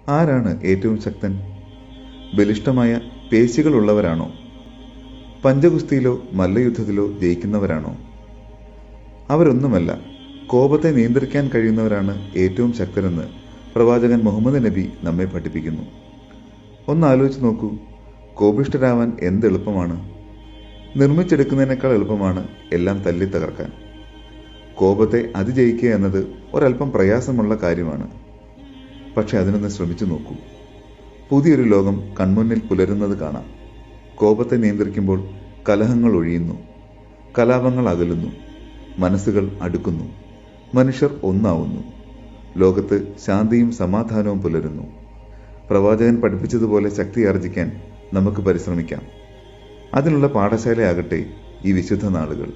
ആരാണ് ഏറ്റവും ശക്തൻ? ബലിഷ്ഠമായ പേശികളുള്ളവരാണോ? പഞ്ചഗുസ്തിയിലോ മല്ലയുദ്ധത്തിലോ ജയിക്കുന്നവരാണോ? അവരൊന്നുമല്ല. കോപത്തെ നിയന്ത്രിക്കാൻ കഴിയുന്നവരാണ് ഏറ്റവും ശക്തരെന്ന് പ്രവാചകൻ മുഹമ്മദ് നബി നമ്മെ പഠിപ്പിക്കുന്നു. ഒന്നാലോചിച്ച് നോക്കൂ, കോപിഷ്ഠരാവാൻ എന്ത് എളുപ്പമാണ്. നിർമ്മിച്ചെടുക്കുന്നതിനേക്കാൾ എളുപ്പമാണ് എല്ലാം തല്ലി തകർക്കാൻ. കോപത്തെ അതിജയിക്കുക എന്നത് ഒരല്പം പ്രയാസമുള്ള കാര്യമാണ്. പക്ഷെ അതിനൊന്ന് ശ്രമിച്ചു നോക്കൂ. പുതിയൊരു ലോകം കൺമുന്നിൽ പുലരുന്നത് കാണാം. കോപത്തെ നിയന്ത്രിക്കുമ്പോൾ കലഹങ്ങൾ ഒഴിയുന്നു, കലാപങ്ങൾ അകലുന്നു, മനസ്സുകൾ അടുക്കുന്നു, മനുഷ്യർ ഒന്നാവുന്നു, ലോകത്ത് ശാന്തിയും സമാധാനവും പുലരുന്നു. പ്രവാചകൻ പഠിപ്പിച്ചതുപോലെ ശക്തിയാർജിക്കാൻ നമുക്ക് പരിശ്രമിക്കാം. അതിനുള്ള പാഠശാലയാകട്ടെ ഈ വിശുദ്ധ നാളുകൾ.